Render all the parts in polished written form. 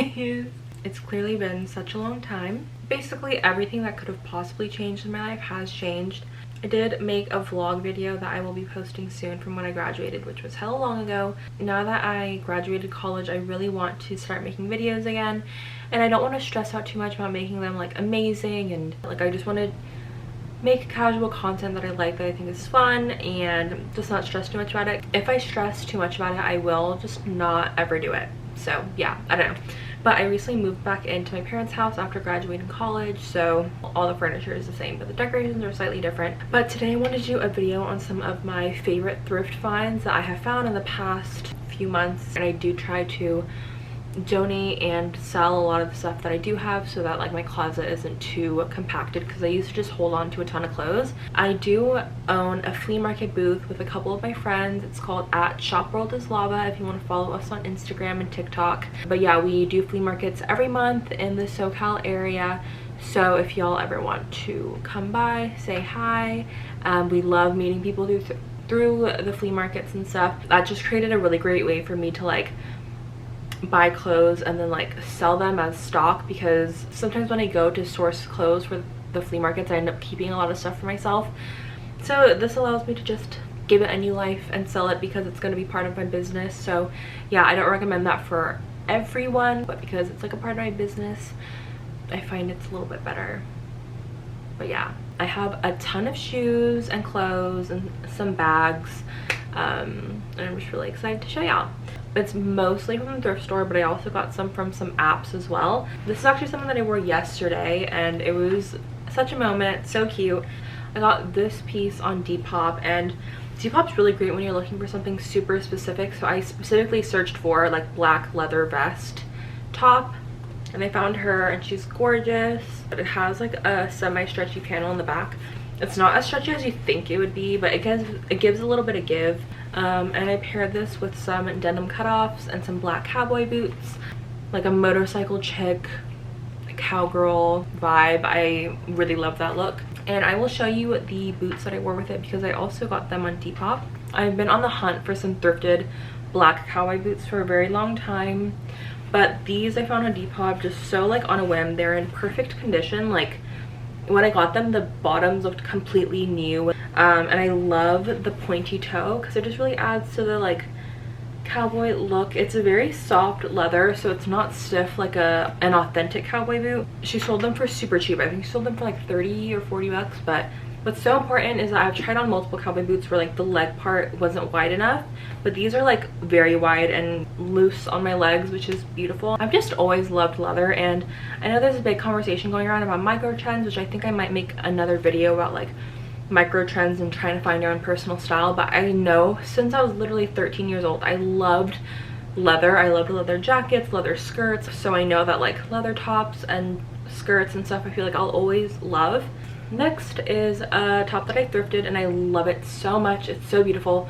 guys. It's clearly been such a long time. Basically everything that could have possibly changed in my life has changed. I did make a vlog video that I will be posting soon from when I graduated, which was hella long ago. Now that I graduated college, I really want to start making videos again, and I don't want to stress out too much about making them like amazing, and like I just want to make casual content that I like, that I think is fun, and just not stress too much about it. If I stress too much about it, I will just not ever do it. So yeah, I don't know. But I recently moved back into my parents' house after graduating college, so all the furniture is the same, but the decorations are slightly different. But today I wanted to do a video on some of my favorite thrift finds that I have found in the past few months, and I do try to donate and sell a lot of the stuff that I do have so that like my closet isn't too compacted, because I used to just hold on to a ton of clothes. I do own a flea market booth with a couple of my friends. It's called @ShopWorldIsLava if you want to follow us on Instagram and TikTok. But yeah, we do flea markets every month in the SoCal area, so if y'all ever want to come by, say hi. We love meeting people through the flea markets and stuff. That just created a really great way for me to like buy clothes and then like sell them as stock, because sometimes when I go to source clothes for the flea markets, I end up keeping a lot of stuff for myself. So this allows me to just give it a new life and sell it, because it's going to be part of my business. So yeah, I don't recommend that for everyone, but because it's like a part of my business, I find it's a little bit better. But yeah, I have a ton of shoes and clothes and some bags, and I'm just really excited to show y'all. It's mostly from the thrift store, but I also got some from some apps as well. This is actually something that I wore yesterday, and it was such a moment. So cute. I got this piece on Depop, and Depop's really great when you're looking for something super specific. So I specifically searched for like black leather vest top, and I found her, and she's gorgeous. But it has like a semi-stretchy panel in the back. It's not as stretchy as you think it would be, but it gives a little bit of give. And I paired this with some denim cutoffs and some black cowboy boots, like a motorcycle chick, a cowgirl vibe. I really love that look. And I will show you the boots that I wore with it, because I also got them on Depop. I've been on the hunt for some thrifted black cowboy boots for a very long time, but these I found on Depop just so like on a whim. They're in perfect condition. Like when I got them, the bottoms looked completely new, and I love the pointy toe because it just really adds to the like cowboy look. It's a very soft leather, so it's not stiff like an authentic cowboy boot. She sold them for super cheap. I think she sold them for like 30 or 40 bucks. But what's so important is that I've tried on multiple cowboy boots where like the leg part wasn't wide enough, but these are like very wide and loose on my legs, which is beautiful. I've just always loved leather, and I know there's a big conversation going around about micro trends, which I think I might make another video about, like micro trends and trying to find your own personal style. But I know since I was literally 13 years old, I loved leather. I loved leather jackets, leather skirts, so I know that like leather tops and skirts and stuff I feel like I'll always love. Next is a top that I thrifted, and I love it so much. It's so beautiful,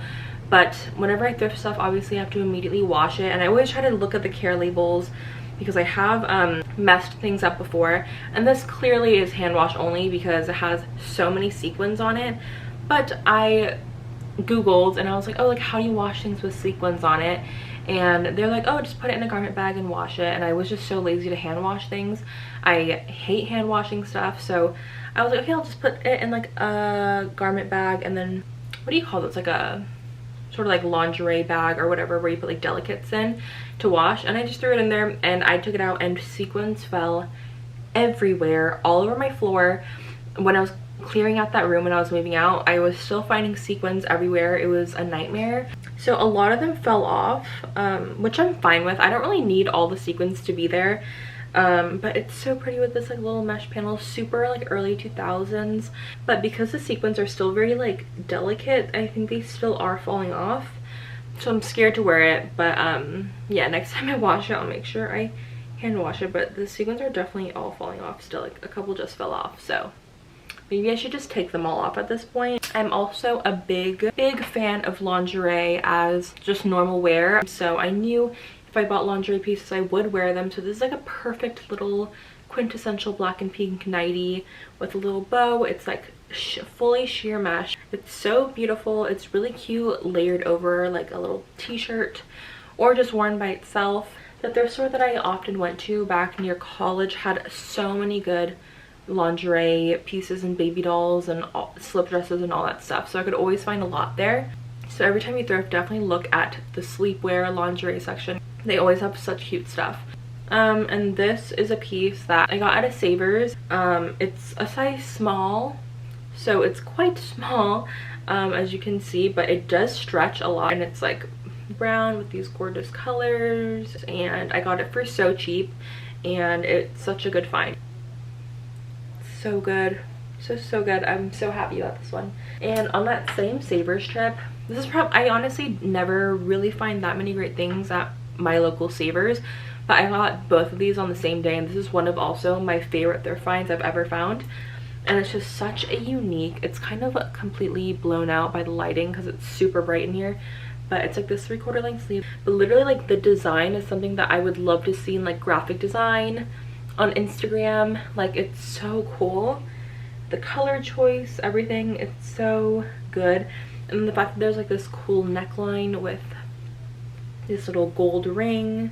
but whenever I thrift stuff, obviously I have to immediately wash it, and I always try to look at the care labels because I have messed things up before. And this clearly is hand wash only because it has so many sequins on it, but I googled and I was like, oh, like how do you wash things with sequins on it? And they're like, oh, just put it in a garment bag and wash it. And I was just so lazy to hand wash things. I hate hand washing stuff, so I was like, okay, I'll just put it in like a garment bag, and then what do you call this, like a sort of like lingerie bag or whatever, where you put like delicates in to wash. And I just threw it in there, and I took it out, and sequins fell everywhere, all over my floor. When I was clearing out that room when I was moving out, I was still finding sequins everywhere. It was a nightmare. So a lot of them fell off, which I'm fine with. I don't really need all the sequins to be there, but it's so pretty with this like little mesh panel, super like early 2000s. But because the sequins are still very like delicate, I think they still are falling off, so I'm scared to wear it. But yeah, next time I wash it, I'll make sure I hand wash it. But the sequins are definitely all falling off still. Like a couple just fell off, so maybe I should just take them all off at this point. I'm also a big fan of lingerie as just normal wear, so I knew if I bought lingerie pieces I would wear them. So this is like a perfect little quintessential black and pink nightie with a little bow. It's like fully sheer mesh. It's so beautiful. It's really cute layered over like a little t-shirt or just worn by itself. The thrift store that I often went to back near college had so many good lingerie pieces and baby dolls and slip dresses and all that stuff, so I could always find a lot there. So every time you thrift, definitely look at the sleepwear lingerie section. They always have such cute stuff. And this is a piece that I got at a Savers. It's a size small, so it's quite small, as you can see, but it does stretch a lot, and it's like brown with these gorgeous colors, and I got it for so cheap, and it's such a good find. So good, so good. I'm so happy about this one. And on that same Savers trip, this is I honestly never really find that many great things at my local Savers, but I got both of these on the same day, and this is one of also my favorite thrift finds I've ever found. And it's just such a unique, it's kind of completely blown out by the lighting because it's super bright in here, but it's like this 3/4 length sleeve. But literally, like, the design is something that I would love to see in like graphic design on Instagram. Like, it's so cool. The color choice, everything, it's so good. And the fact that there's like this cool neckline with this little gold ring,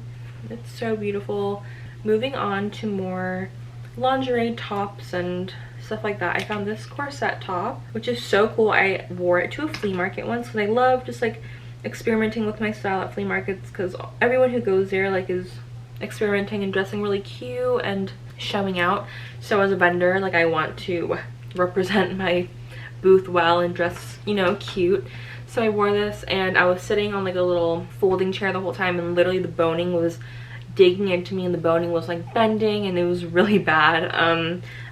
it's so beautiful. Moving on to more lingerie tops and stuff like that, I found this corset top, which is so cool. I wore it to a flea market once because I love just like experimenting with my style at flea markets, because everyone who goes there like is experimenting and dressing really cute and showing out. So as a vendor, like, I want to represent my booth well and dress, you know, cute. So I wore this, and I was sitting on like a little folding chair the whole time, and literally the boning was digging into me, and the boning was like bending, and it was really bad.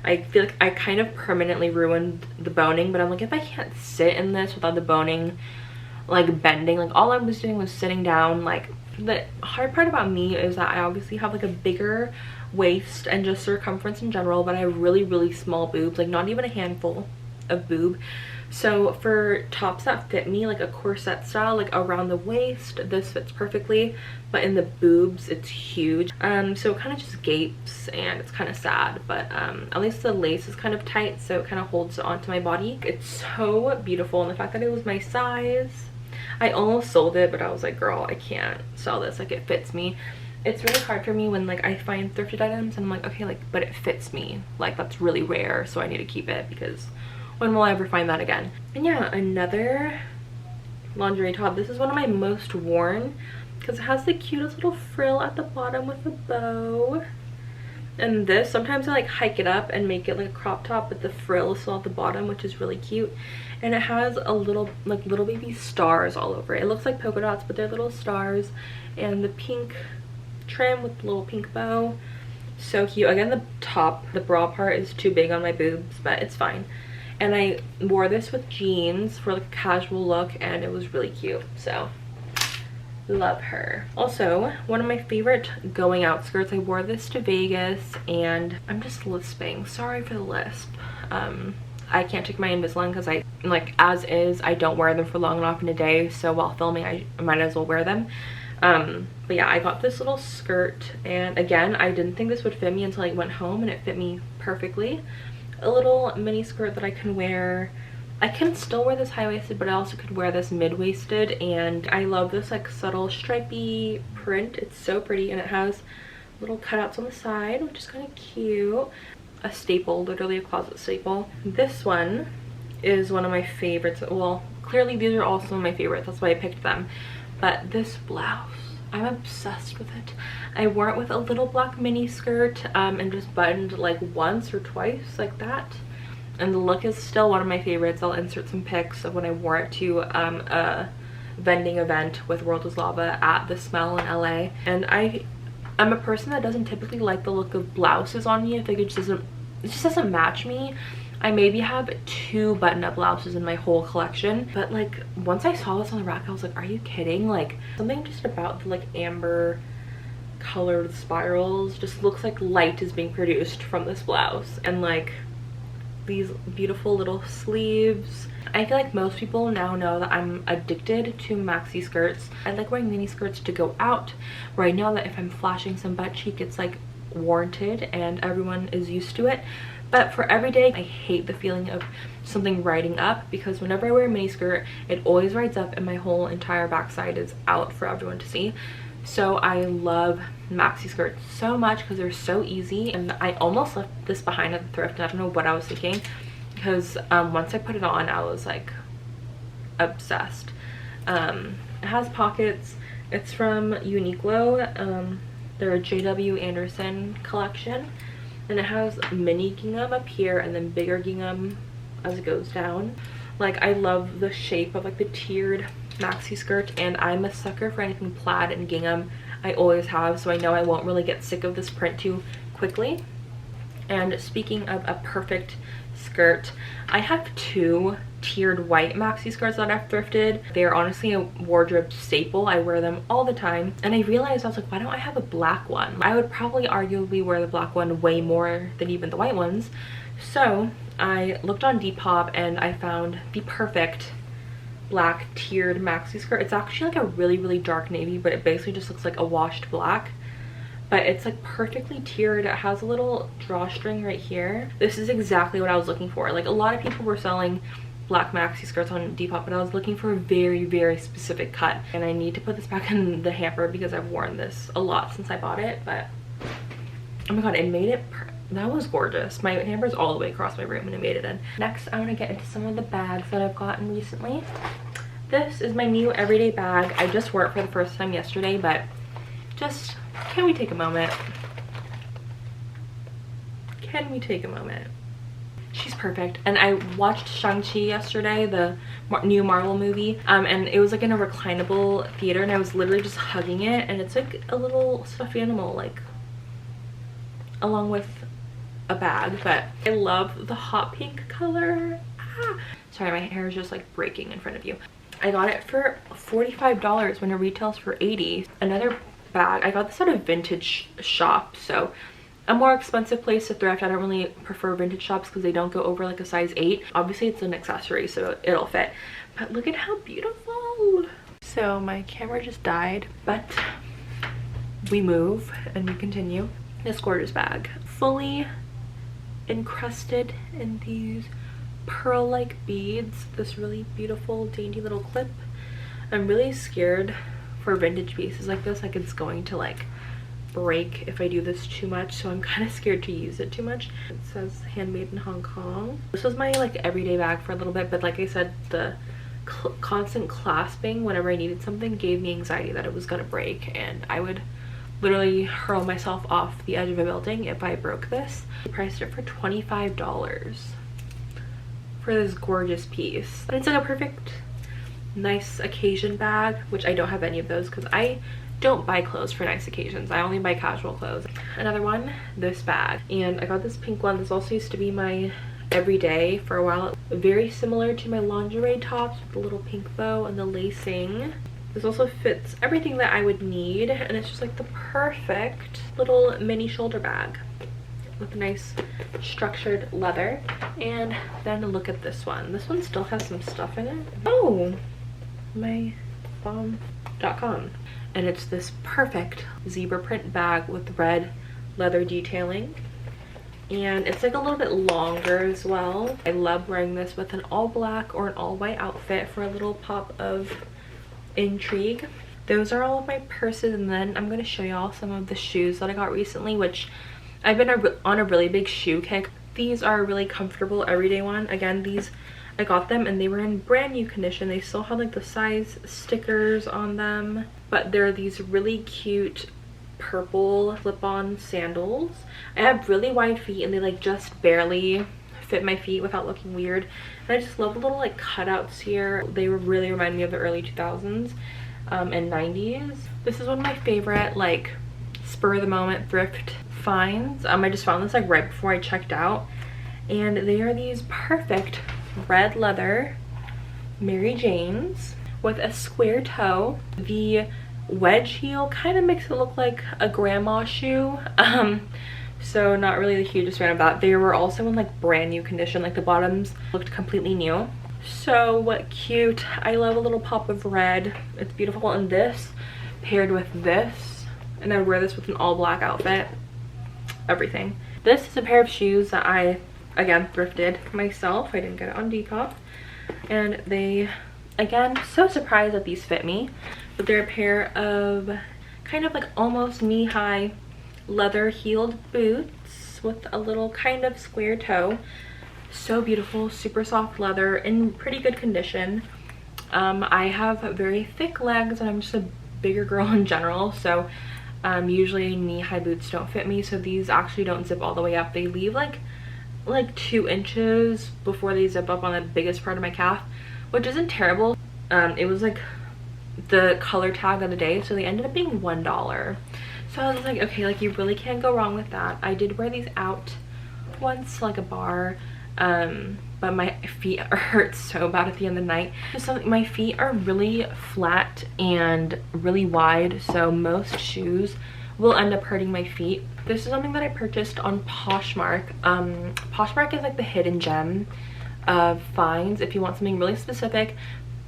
I feel like I kind of permanently ruined the boning, but I'm like, if I can't sit in this without the boning like bending, like, all I was doing was sitting down. Like, the hard part about me is that I obviously have like a bigger waist and just circumference in general, but I have really small boobs, like not even a handful of boob. So for tops that fit me, like a corset style, like around the waist, this fits perfectly, but in the boobs it's huge. So it kind of just gapes, and it's kind of sad, but at least the lace is kind of tight, so it kind of holds onto my body. It's so beautiful, and the fact that it was my size, I almost sold it, but I was like, girl, I can't sell this, like, it fits me. It's really hard for me when like I find thrifted items and I'm like, okay, like, but it fits me, like, that's really rare, so I need to keep it, because when will I ever find that again? And yeah, another lingerie top. This is one of my most worn because it has the cutest little frill at the bottom with a bow. And this, sometimes I like hike it up and make it like a crop top, but the frill is still at the bottom, which is really cute. And it has a little, like, little baby stars all over it. It looks like polka dots, but they're little stars. And the pink trim with the little pink bow, so cute. Again, the top, the bra part is too big on my boobs, but it's fine. And I wore this with jeans for like a casual look, and it was really cute, so love her. Also, one of my favorite going out skirts, I wore this to Vegas, and I'm just lisping, sorry for the lisp. I can't take my Invisalign because I, like, as is, I don't wear them for long enough in a day, so while filming I might as well wear them. But yeah, I got this little skirt, and again, I didn't think this would fit me until I went home, and it fit me perfectly. A little mini skirt that I can wear. I can still wear this high-waisted, but I also could wear this mid-waisted, and I love this like subtle stripy print. It's so pretty, and it has little cutouts on the side, which is kind of cute. A staple, literally a closet staple. This one is one of my favorites. Well, clearly these are also my favorites, that's why I picked them. But this blouse, I'm obsessed with it. I wore it with a little black mini skirt and just buttoned like once or twice like that. And the look is still one of my favorites. I'll insert some pics of when I wore it to a vending event with World is Lava at The Smell in LA. And I'm a person that doesn't typically like the look of blouses on me. I think it just doesn't match me. I maybe have 2 button-up blouses in my whole collection, but like once I saw this on the rack, I was like, are you kidding? Like, something just about the like amber colored spirals just looks like light is being produced from this blouse. And like these beautiful little sleeves. I feel like most people now know that I'm addicted to maxi skirts. I like wearing mini skirts to go out, where I know that if I'm flashing some butt cheek, it's like warranted and everyone is used to it. But for every day, I hate the feeling of something riding up, because whenever I wear a mini skirt, it always rides up and my whole entire backside is out for everyone to see. So I love maxi skirts so much because they're so easy, and I almost left this behind at the thrift, and I don't know what I was thinking, because once I put it on I was like obsessed. It has pockets. It's from Uniqlo. They're a JW Anderson collection, and it has mini gingham up here and then bigger gingham as it goes down. Like, I love the shape of like the tiered maxi skirt, and I'm a sucker for anything plaid and gingham. I always have, so I know I won't really get sick of this print too quickly. And speaking of a perfect skirt, I have two tiered white maxi skirts that I've thrifted. They are honestly a wardrobe staple. I wear them all the time, and I realized, I was like, why don't I have a black one? I would probably arguably wear the black one way more than even the white ones. So I looked on Depop and I found the perfect black tiered maxi skirt. It's actually like a really dark navy, but it basically just looks like a washed black, but it's like perfectly tiered. It has a little drawstring right here. This is exactly what I was looking for. Like, a lot of people were selling black maxi skirts on Depop, but I was looking for a very specific cut, and I need to put this back in the hamper because I've worn this a lot since I bought it. But oh my god, it made it that was gorgeous. My hamper's all the way across my room and it made it in. Next, I want to get into some of the bags that I've gotten recently. This is my new everyday bag. I just wore it for the first time yesterday, but just, can we take a moment? Can we take a moment? She's perfect. And I watched Shang-Chi yesterday, the new Marvel movie, and it was like in a reclinable theater, and I was literally just hugging it, and it's like a little stuffed animal, like, along with a bag. But I love the hot pink color. Sorry, my hair is just like breaking in front of you. I got it for $45 when it retails for $80. Another bag, I got this at a vintage shop, so a more expensive place to thrift. I don't really prefer vintage shops because they don't go over like a size 8. Obviously it's an accessory, so it'll fit, but look at how beautiful. So my camera just died, but we move and we continue. This gorgeous bag, fully encrusted in these pearl-like beads, this really beautiful dainty little clip. I'm really scared for vintage pieces like this, like it's going to like break if I do this too much, so I'm kind of scared to use it too much. It says handmade in Hong Kong. This was my like everyday bag for a little bit, but like I said, the constant clasping whenever I needed something gave me anxiety that it was gonna break, and I would literally hurl myself off the edge of a building if I broke this. I priced it for $25 for this gorgeous piece. But it's like a perfect nice occasion bag, which I don't have any of those because I don't buy clothes for nice occasions. I only buy casual clothes. Another one, this bag, and I got this pink one. This also used to be my everyday for a while. Very similar to my lingerie tops with the little pink bow and the lacing. This also fits everything that I would need, and it's just like the perfect little mini shoulder bag with nice structured leather. And then look at this one. This one still has some stuff in it. Oh, my bomb.com. And it's this perfect zebra print bag with red leather detailing, and it's like a little bit longer as well. I love wearing this with an all black or an all white outfit for a little pop of intrigue. Those are all of my purses, and then I'm going to show y'all some of the shoes that I got recently, which I've been on a really big shoe kick. These are a really comfortable everyday one. Again, these I got them and they were in brand new condition. They still had like the size stickers on them, but they're these really cute purple slip-on sandals. I have really wide feet and they like just barely fit my feet without looking weird, and I just love the little like cutouts here. They really remind me of the early 2000s and 90s. This is one of my favorite like spur of the moment thrift finds. I just found this like right before I checked out, and they are these perfect red leather Mary Janes with a square toe. The wedge heel kind of makes it look like a grandma shoe, so not really the hugest fan of that. They were also in like brand new condition, like the bottoms looked completely new. So what cute. I love a little pop of red. It's beautiful, and this paired with this, and I wear this with an all black outfit, everything. This is a pair of shoes that I again thrifted myself. I didn't get it on Depop, and they, again, so surprised that these fit me, but they're a pair of kind of like almost knee-high leather heeled boots with a little kind of square toe. So beautiful, super soft leather, in pretty good condition. I have very thick legs and I'm just a bigger girl in general, so usually knee-high boots don't fit me, so these actually don't zip all the way up. They leave like 2 inches before they zip up on the biggest part of my calf, which isn't terrible. It was like the color tag of the day, so they ended up being $1. So I was like, okay, like you really can't go wrong with that. I did wear these out once to like a bar, but my feet hurt so bad at the end of the night. So my feet are really flat and really wide, so most shoes will end up hurting my feet. This is something that I purchased on Poshmark. Poshmark is like the hidden gem of finds if you want something really specific.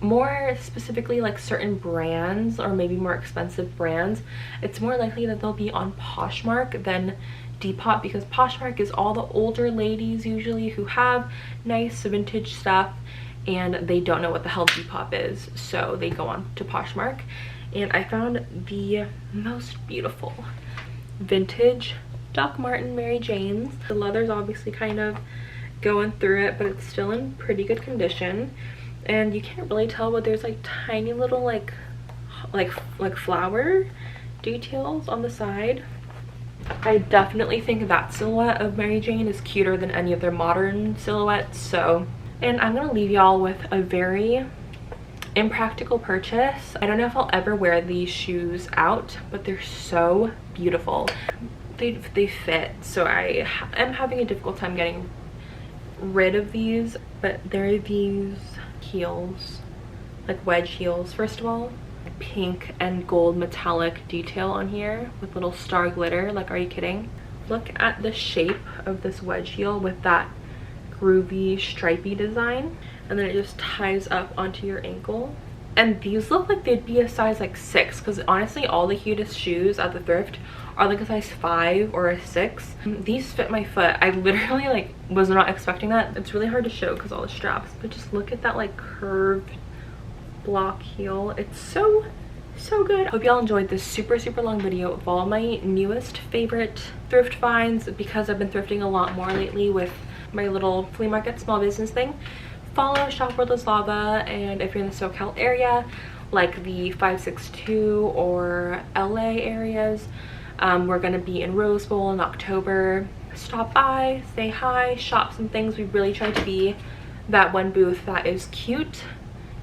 More specifically, like certain brands or maybe more expensive brands, it's more likely that they'll be on Poshmark than Depop, because Poshmark is all the older ladies usually who have nice vintage stuff and they don't know what the hell Depop is, so they go on to Poshmark. And I found the most beautiful vintage Doc Martin Mary Janes. The leather's obviously kind of going through it, but it's still in pretty good condition. And you can't really tell, but there's like tiny little like flower details on the side. I definitely think that silhouette of Mary Jane is cuter than any of their modern silhouettes. So, and I'm gonna leave y'all with a very impractical purchase. I don't know if I'll ever wear these shoes out, but they're so beautiful. They fit, so I am having a difficult time getting rid of these, but they're these heels, like wedge heels. First of all, pink and gold metallic detail on here with little star glitter. Like, are you kidding? Look at the shape of this wedge heel with that groovy stripy design, and then it just ties up onto your ankle. And these look like they'd be a size like 6, because honestly all the cutest shoes at the thrift are like a size 5 or a 6. These fit my foot. I literally like was not expecting that. It's really hard to show because all the straps, but just look at that like curved block heel. It's so good. Hope y'all enjoyed this super long video of all my newest favorite thrift finds, because I've been thrifting a lot more lately with my little flea market small business thing. Follow Shop Wordless Lava, and if you're in the SoCal area, like the 562 or LA areas, we're gonna be in Rose Bowl in October. Stop by, say hi, shop some things. We really try to be that one booth that is cute,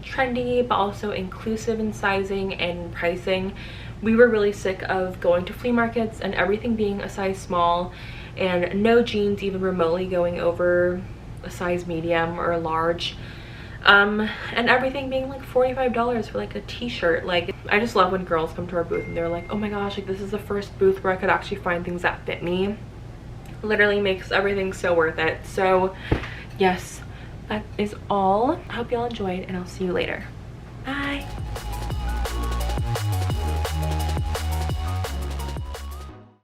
trendy, but also inclusive in sizing and pricing. We were really sick of going to flea markets and everything being a size small and no jeans even remotely going over a size medium or a large, and everything being like $45 for like a t-shirt. Like, I just love when girls come to our booth and they're like, oh my gosh, like this is the first booth where I could actually find things that fit me. Literally makes everything so worth it. So yes, that is all. I hope y'all enjoyed, and I'll see you later.